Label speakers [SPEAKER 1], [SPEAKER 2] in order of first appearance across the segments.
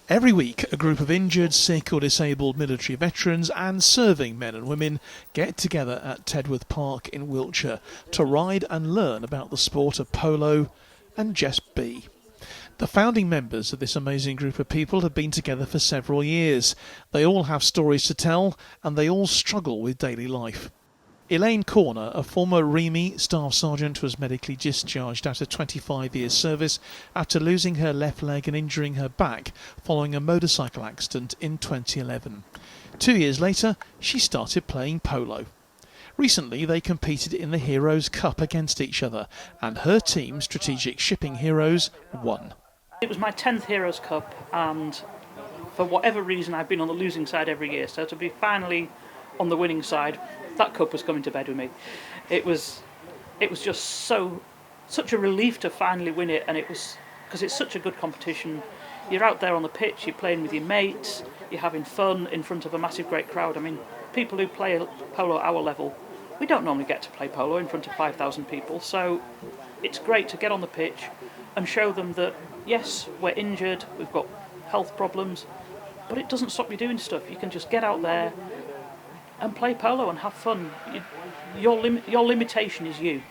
[SPEAKER 1] Every week, a group of injured, sick or disabled military veterans and serving men and women get together at Tedworth Park in Wiltshire to ride and learn about the sport of polo and just be. The founding members of this amazing group of people have been together for several years. They all have stories to tell and they all struggle with daily life. Elaine Corner, a former REME Staff Sergeant, was medically discharged after 25 years service after losing her left leg and injuring her back following a motorcycle accident in 2011. 2 years later, she started playing polo. Recently, they competed in the Heroes Cup against each other, and her team, Strategic Shipping Heroes, won.
[SPEAKER 2] It was my 10th Heroes Cup, and for whatever reason I've been on the losing side every year, so to be finally on the winning side, that cup was coming to bed with me. It was just such a relief to finally win it, and it was because it's such a good competition. You're out there on the pitch, you're playing with your mates, you're having fun in front of a massive great crowd. I mean, people who play polo at our level, we don't normally get to play polo in front of 5,000 people, so it's great to get on the pitch and show them that yes, we're injured, we've got health problems, but it doesn't stop you doing stuff. You can just get out there and play polo and have fun. Your limitation is you.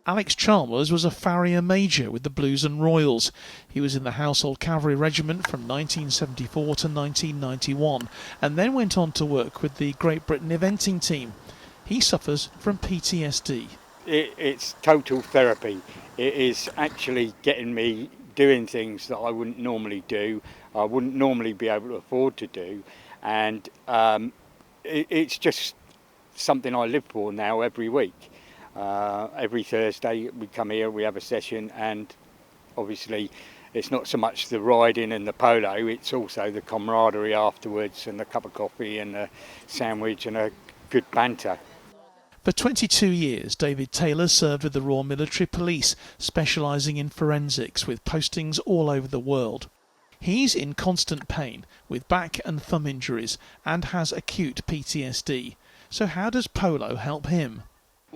[SPEAKER 1] Alex Chalmers was a farrier major with the Blues and Royals. He was in the Household Cavalry Regiment from 1974 to 1991 and then went on to work with the Great Britain eventing team. He suffers from PTSD.
[SPEAKER 3] It's total therapy. It is actually getting me doing things that I wouldn't normally do, I wouldn't normally be able to afford to do, and it's just something I live for now every week. Every Thursday we come here, we have a session, and obviously it's not so much the riding and the polo, it's also the camaraderie afterwards and the cup of coffee and a sandwich and a good banter.
[SPEAKER 1] For 22 years, David Taylor served with the Royal Military Police, specialising in forensics with postings all over the world. He's in constant pain with back and thumb injuries and has acute PTSD. So how does polo help him?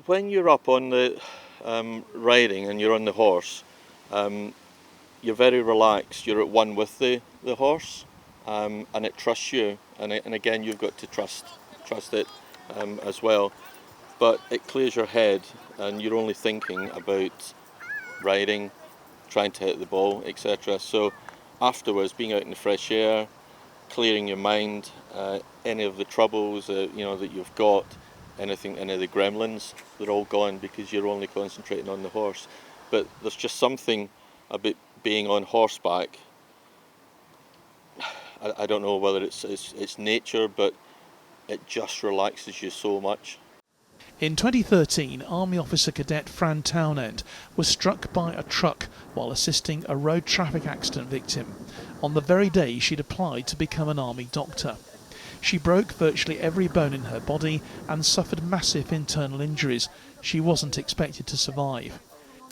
[SPEAKER 4] When you're up on the riding and you're on the horse, you're very relaxed, you're at one with the horse, and it trusts you, and again you've got to trust it as well. But it clears your head and you're only thinking about riding, trying to hit the ball, etc. So afterwards, being out in the fresh air, clearing your mind, any of the troubles that you've got, any of the gremlins, they're all gone because you're only concentrating on the horse. But there's just something about being on horseback. I don't know whether it's nature, but it just relaxes you so much.
[SPEAKER 1] In 2013, Army Officer Cadet Fran Townend was struck by a truck while assisting a road traffic accident victim, on the very day she'd applied to become an Army doctor. She broke virtually every bone in her body and suffered massive internal injuries. She wasn't expected to survive.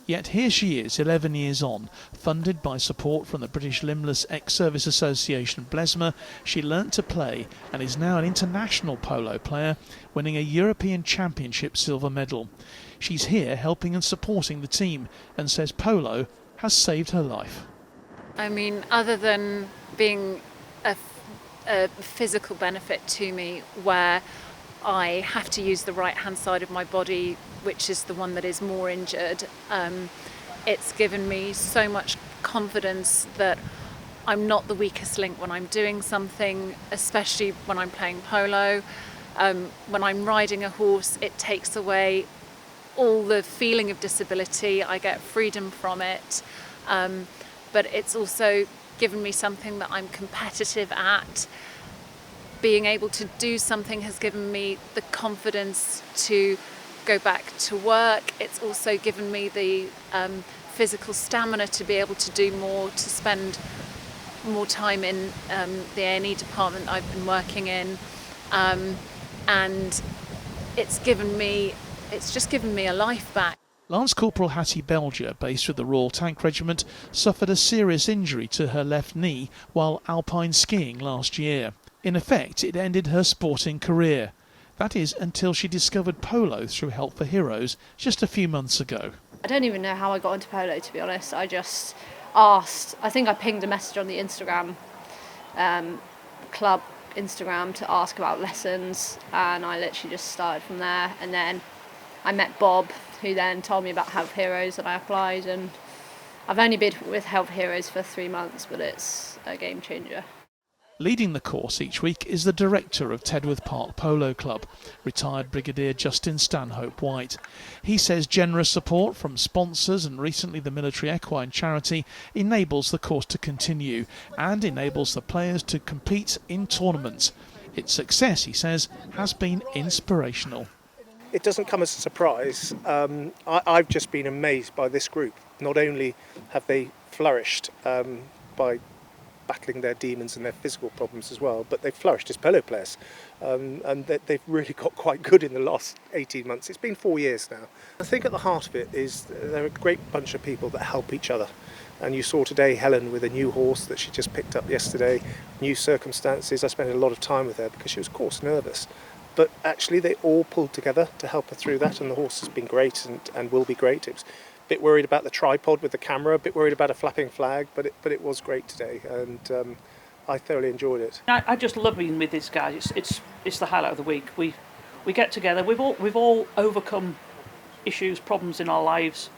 [SPEAKER 1] Yet here she is, 11 years on, funded by support from the British Limbless Ex-Service Association Blesma. She learnt to play and is now an international polo player, winning a European Championship silver medal. She's here helping and supporting the team and says polo has saved her life.
[SPEAKER 5] I mean, other than being a physical benefit to me where I have to use the right hand side of my body, which is the one that is more injured. It's given me so much confidence that I'm not the weakest link when I'm doing something, especially when I'm playing polo. When I'm riding a horse, it takes away all the feeling of disability. I get freedom from it. But it's also given me something that I'm competitive at. Being able to do something has given me the confidence to go back to work. It's also given me the physical stamina to be able to do more, to spend more time in the A&E department I've been working in, and it's just given me a life back.
[SPEAKER 1] Lance Corporal Hattie Belger, based with the Royal Tank Regiment, suffered a serious injury to her left knee while alpine skiing last year. In effect, it ended her sporting career. That is, until she discovered polo through Help for Heroes just a few months ago.
[SPEAKER 6] I don't even know how I got into polo, to be honest. I just asked. I think I pinged a message on the Instagram club Instagram to ask about lessons, and I literally just started from there. And then I met Bob, who then told me about Health Heroes, and I applied, and I've only been with Health Heroes for 3 months, but it's a game changer.
[SPEAKER 1] Leading the course each week is the director of Tedworth Park Polo Club, retired Brigadier Justin Stanhope White. He says generous support from sponsors and recently the Military Equine charity enables the course to continue and enables the players to compete in tournaments. Its success, he says, has been inspirational.
[SPEAKER 7] It doesn't come as a surprise. I've just been amazed by this group. Not only have they flourished by battling their demons and their physical problems as well, but they've flourished as polo players, and they've really got quite good in the last 18 months. It's been 4 years now. I think at the heart of it is they're a great bunch of people that help each other. And you saw today Helen with a new horse that she just picked up yesterday, new circumstances. I spent a lot of time with her because she was, of course, nervous. But actually they all pulled together to help her through that, and the horse has been great and will be great. It was a bit worried about the tripod with the camera, a bit worried about a flapping flag, but it was great today, and I thoroughly enjoyed it.
[SPEAKER 2] I just love being with these guys. It's the highlight of the week. We get together. We've all overcome issues, problems in our lives,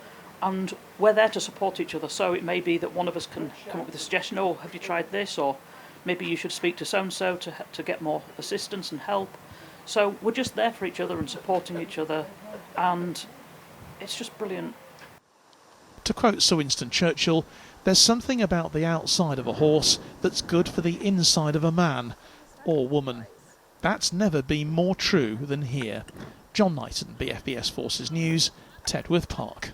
[SPEAKER 2] and we're there to support each other. So it may be that one of us can come up with a suggestion. Oh, have you tried this? Or maybe you should speak to so and so to get more assistance and help. So we're just there for each other and supporting each other, and it's just brilliant.
[SPEAKER 1] To quote Sir Winston Churchill, there's something about the outside of a horse that's good for the inside of a man or woman. That's never been more true than here. John Knighton, BFBS Forces News, Tedworth Park.